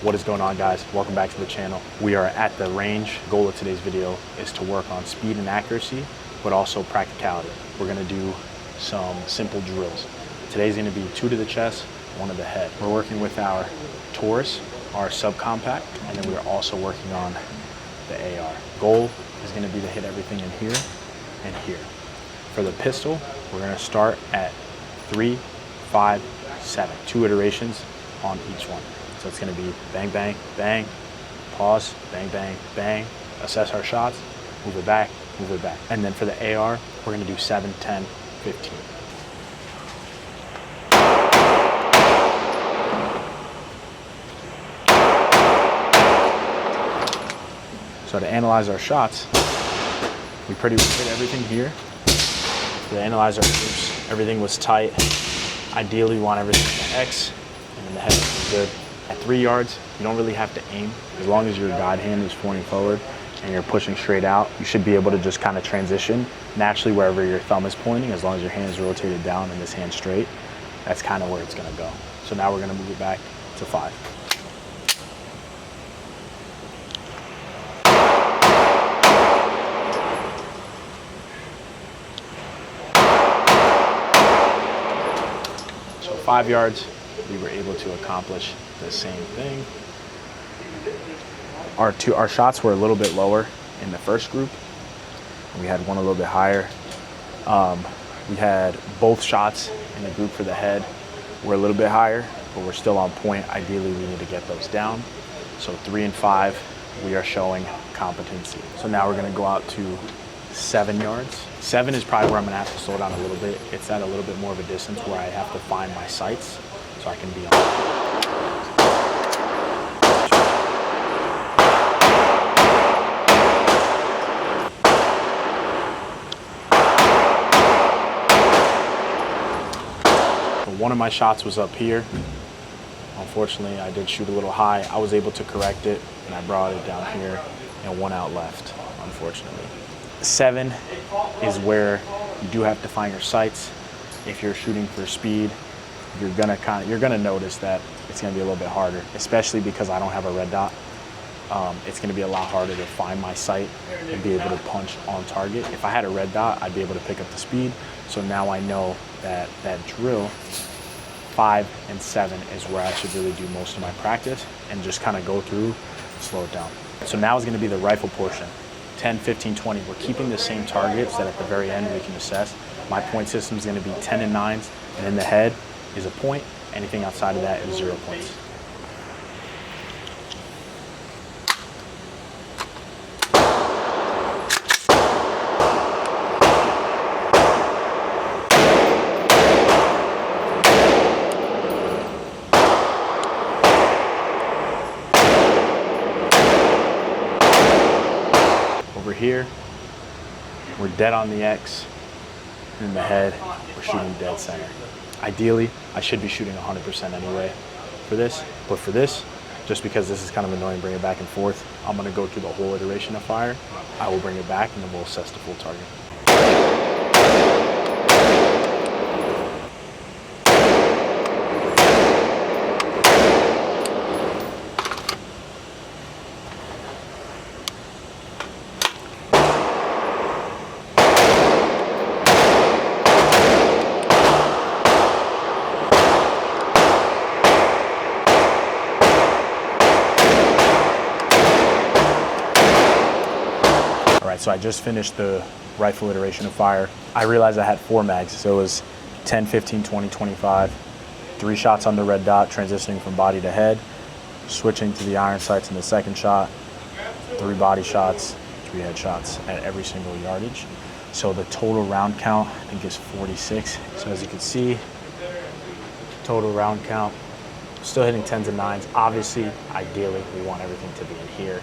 What is going on, guys? Welcome back to the channel. We are at the range. The goal of today's video is to work on speed and accuracy, but also practicality. We're gonna do some simple drills. Today's gonna be 2 to the chest, 1 to the head. We're working with our Taurus, our subcompact, and then we're also working on the AR. Goal is gonna be to hit everything in here and here. For the pistol, we're gonna start at 3, 5, 7. 2 iterations on each one. So it's gonna be bang, bang, bang, pause, bang, bang, bang, assess our shots, move it back, move it back. And then for the AR, we're gonna do 7, 10, 15. So to analyze our shots, we pretty much hit everything here. To analyze our groups, everything was tight. Ideally, we want everything to X, and then the head is good. At 3 yards, you don't really have to aim. As long as your guide hand is pointing forward and you're pushing straight out, you should be able to just kind of transition naturally wherever your thumb is pointing, as long as your hand is rotated down and this hand straight. That's kind of where it's gonna go. So now we're gonna move it back to 5. So 5 yards, we were able to accomplish the same thing. Our shots were a little bit lower in the first group. We had one a little bit higher. We had both shots in the group for the head were a little bit higher, but we're still on point. Ideally, we need to get those down. So 3 and 5, we are showing competency. So now we're gonna go out to 7 yards. 7 is probably where I'm gonna have to slow down a little bit. It's at a little bit more of a distance where I have to find my sights so I can be on. One of my shots was up here. Unfortunately, I did shoot a little high. I was able to correct it, and I brought it down here, and 1 out left, unfortunately. 7 is where you do have to find your sights. If you're shooting for speed, you're gonna notice that it's gonna be a little bit harder, especially because I don't have a red dot. It's gonna be a lot harder to find my sight and be able to punch on target. If I had a red dot, I'd be able to pick up the speed. So now I know that that drill, 5 and 7, is where I should really do most of my practice and just kind of go through, slow it down. So now is gonna be the rifle portion. 10, 15, 20. We're keeping the same targets that at the very end we can assess. My point system is gonna be 10 and 9s, and in the head is a point. Anything outside of that is 0 points. Over here, we're dead on the X. In the head, we're shooting dead center. Ideally, I should be shooting 100% anyway for this, but for this, just because this is kind of annoying bringing it back and forth, I'm gonna go through the whole iteration of fire. I will bring it back and then we'll assess the full target. So I just finished the rifle iteration of fire. I realized I had 4 mags, so it was 10, 15, 20, 25. 3 shots on the red dot, transitioning from body to head, switching to the iron sights in the second shot, 3 body shots, 3 head shots at every single yardage. So the total round count, I think, is 46. So as you can see, total round count, still hitting 10s and 9s. Obviously, ideally, we want everything to be in here,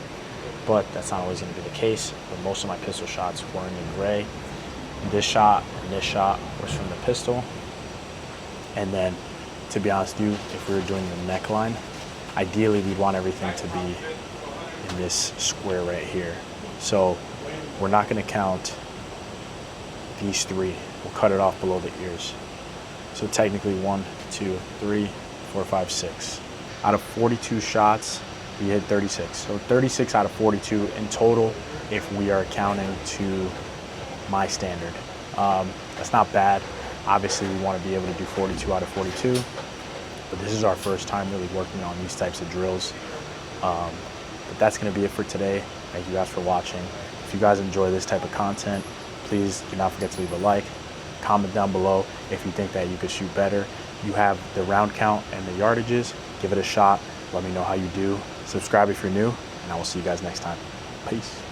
but that's not always going to be the case. But most of my pistol shots were in the gray. This shot and this shot was from the pistol. And then, to be honest with you, if we were doing the neckline, ideally we'd want everything to be in this square right here. So we're not going to count these 3. We'll cut it off below the ears. So technically 1, 2, 3, 4, 5, 6. Out of 42 shots, he hit 36. So 36 out of 42 in total if we are counting to my standard. That's not bad. Obviously, we want to be able to do 42 out of 42, but this is our first time really working on these types of drills. But that's going to be it for today. Thank you guys for watching. If you guys enjoy this type of content, please do not forget to leave a like. Comment down below if you think that you could shoot better. You have the round count and the yardages. Give it a shot. Let me know how you do. Subscribe if you're new, and I will see you guys next time. Peace.